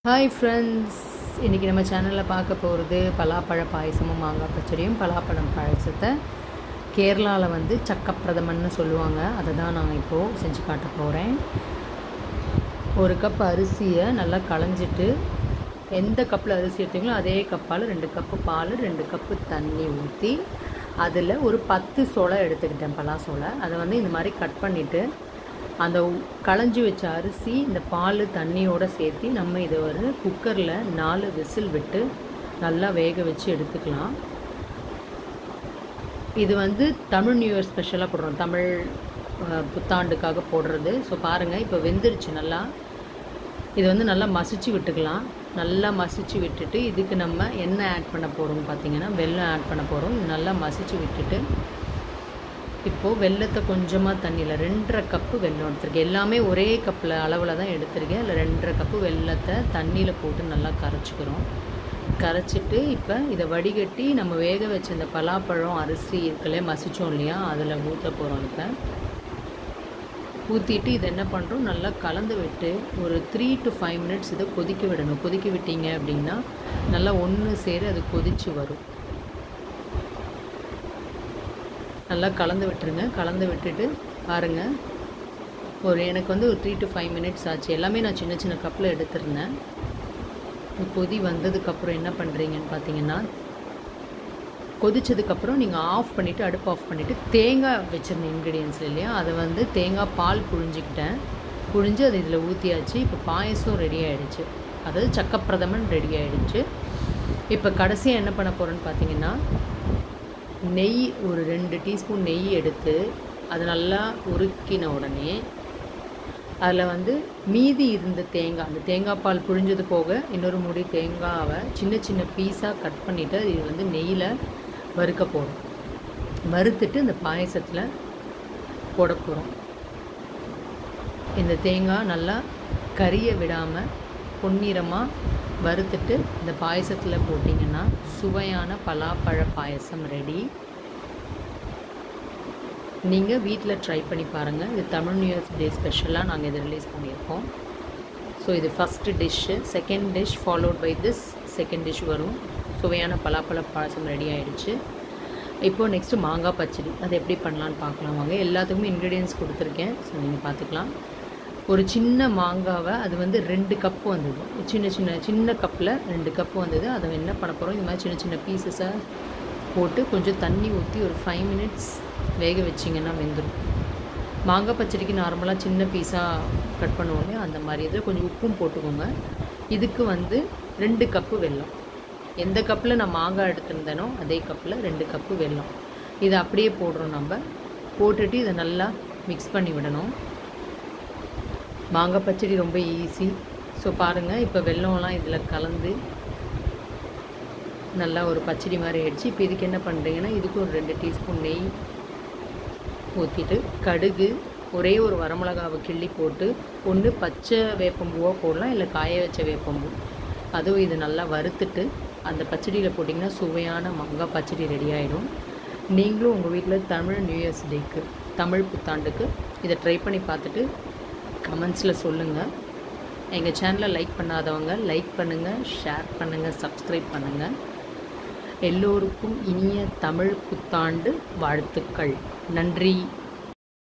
Hi friends, இன்றைக்கி நம்ம சேனலில் பார்க்க போகிறது பலாப்பழ பாயசமும் மாங்காய் பச்சடியும். பலாப்பழம் பாயசத்தை கேரளாவில் வந்து சக்கப்பிரதமன்னு சொல்லுவாங்க. அதை தான் நான் இப்போது செஞ்சு காட்ட போகிறேன். ஒரு கப் அரிசியை நல்லா களைஞ்சிட்டு, எந்த கப்பில் அரிசி எடுத்தீங்களோ அதே கப்பால் 2 கப்பு பால், 2 கப்பு தண்ணி ஊற்றி அதில் ஒரு 10 சோளை எடுத்துக்கிட்டேன், பலா சோளை. அதை வந்து இந்த மாதிரி கட் பண்ணிவிட்டு அந்த களைஞ்சி வச்ச அரிசி இந்த பால் தண்ணியோடு சேர்த்து நம்ம இதை ஒரு குக்கரில் 4 விசில் விட்டு நல்லா வேக வச்சு எடுத்துக்கலாம். இது வந்து தமிழ் நியூ இயர் ஸ்பெஷலாக போடுறோம், தமிழ் புத்தாண்டுக்காக போடுறது. ஸோ பாருங்கள், இப்போ வெந்துருச்சு நல்லா. இது வந்து நல்லா மசிச்சு விட்டுக்கலாம். நல்லா மசிச்சு விட்டுட்டு இதுக்கு நம்ம என்ன ஆட் பண்ண போகிறோம்னு பார்த்தீங்கன்னா வெல்லம் ஆட் பண்ண போகிறோம். இது நல்லா மசிச்சு விட்டுட்டு இப்போது வெல்லத்தை கொஞ்சமாக தண்ணியில் 2.5 கப்பு வெல்லம் எடுத்துருக்கேன். எல்லாமே ஒரே கப்பில் அளவில் தான் எடுத்துருக்கேன். அதில் 2.5 கப்பு வெல்லத்தை தண்ணியில் போட்டு நல்லா கரைச்சிக்கிறோம். கரைச்சிட்டு இப்போ இதை வடிகட்டி நம்ம வேக வச்ச இந்த பலாப்பழம் அரிசி இருக்கலே மசித்தோம் இல்லையா, அதில் ஊற்ற போகிறோம். இப்போ ஊற்றிட்டு இதை என்ன பண்ணுறோம், நல்லா கலந்து விட்டு ஒரு 3 to 5 மினிட்ஸ் இதை கொதிக்க விடணும். கொதிக்க விட்டீங்க அப்படின்னா நல்லா ஒன்று சேர அது கொதித்து வரும். நல்லா கலந்து விட்டுருங்க. கலந்து விட்டுட்டு பாருங்கள், எனக்கு வந்து ஒரு 3 to 5 மினிட்ஸ் ஆச்சு. எல்லாமே நான் சின்ன சின்ன கப்பில் எடுத்துருந்தேன். கொதி வந்ததுக்கப்புறம் என்ன பண்ணுறீங்கன்னு பார்த்தீங்கன்னா, கொதித்ததுக்கப்புறம் நீங்கள் ஆஃப் பண்ணிவிட்டு, அடுப்பு ஆஃப் பண்ணிவிட்டு, தேங்காய் வச்சுருந்தேன் இன்க்ரீடியன்ஸ் இல்லையா, அதை வந்து தேங்காய் பால் புழிஞ்சிக்கிட்டேன். புழிஞ்சு அது இதில் ஊற்றியாச்சு. இப்போ பாயசம் ரெடி ஆகிடுச்சு, அதாவது சக்கப்பிரதமன் ரெடி ஆகிடுச்சு. இப்போ கடைசியாக என்ன பண்ண போகிறேன்னு பார்த்தீங்கன்னா, நெய் ஒரு 2 டீஸ்பூன் நெய் எடுத்து அதை நல்லா உருக்கின உடனே அதில் வந்து மீதி இருந்த தேங்காய், அந்த தேங்காய் பால் புழிஞ்சது போக இன்னொரு முடி தேங்காவை சின்ன சின்ன பீஸாக கட் பண்ணிவிட்டு இது வந்து நெய்யில் வறுக்க போகிறோம். வறுத்துட்டு இந்த பாயசத்தில் போட போகிறோம். இந்த தேங்காய் நல்லா கறியை விடாமல் பொன்னிறமாக வறுத்துட்டு இந்த பாயசத்தில் போட்டிங்கன்னா சுவையான பலாப்பழ பாயசம் ரெடி. நீங்கள் வீட்டில் ட்ரை பண்ணி பாருங்கள். இது தமிழ் நியூ இயர்ஸ் டே ஸ்பெஷலாக நாங்கள் இதை ரிலீஸ் பண்ணியிருக்கோம். ஸோ இது first dish. Second dish followed by this second dish வரும். சுவையான பலாப்பழ பாயசம் ரெடி ஆகிடுச்சு. இப்போது நெக்ஸ்ட்டு மாங்காய் பச்சடி, அது எப்படி பண்ணலான்னு பார்க்கலாம் வாங்க. எல்லாத்துக்குமே இன்க்ரீடியன்ஸ் கொடுத்துருக்கேன், ஸோ நீங்கள் பார்த்துக்கலாம். ஒரு சின்ன மாங்காவை, அது வந்து 2 கப்பு வந்தது, சின்ன கப்பில் 2 கப்பு வந்தது. அதை என்ன பண்ண போகிறோம், இந்த மாதிரி சின்ன சின்ன பீசஸாக போட்டு கொஞ்சம் தண்ணி ஊற்றி ஒரு 5 மினிட்ஸ் வேக வச்சிங்கன்னா வெந்துடும். மாங்காய் பச்சடிக்கு நார்மலாக சின்ன பீஸாக கட் பண்ணுவோங்க, அந்த மாதிரி இதில் கொஞ்சம் உப்பும் போட்டுக்கோங்க. இதுக்கு வந்து 2 கப்பு வெல்லம், எந்த கப்பில் நான் மாங்காய் எடுத்துருந்தேனோ அதே கப்பில் 2 கப்பு வெல்லம். இதை அப்படியே போடுறோம். நம்ம போட்டுட்டு இதை நல்லா மிக்ஸ் பண்ணி விடணும். மாங்காய் பச்சடி ரொம்ப ஈஸி. ஸோ பாருங்கள், இப்போ வெல்லம்லாம் இதில் கலந்து நல்லா ஒரு பச்சடி மாதிரி ஆகிடுச்சு. இப்போ இதுக்கு என்ன பண்ணுறீங்கன்னா, இதுக்கு ஒரு 2 டீஸ்பூன் நெய் ஊற்றிட்டு கடுகு, ஒரே ஒரு வரமிளகாவை கிள்ளி போட்டு, ஒன்று பச்சை வேப்பம்பூவாக போடலாம், இல்லை காய வச்ச வேப்பம்பூ, அதுவும் இது நல்லா வறுத்துட்டு அந்த பச்சடியில் போட்டிங்கன்னா சுவையான மாங்காய் பச்சடி ரெடி ஆகிடும். நீங்களும் உங்கள் வீட்டில் தமிழ் நியூ இயர்ஸ் டேக்கு, தமிழ் புத்தாண்டுக்கு இதை ட்ரை பண்ணி பார்த்துட்டு கமெண்ட்ஸில் சொல்லுங்கள். எங்கள் சேனலை லைக் பண்ணாதவங்க லைக் பண்ணுங்கள், ஷேர் பண்ணுங்கள், சப்ஸ்கிரைப் பண்ணுங்கள். எல்லோருக்கும் இனிய தமிழ் புத்தாண்டு வாழ்த்துக்கள். நன்றி.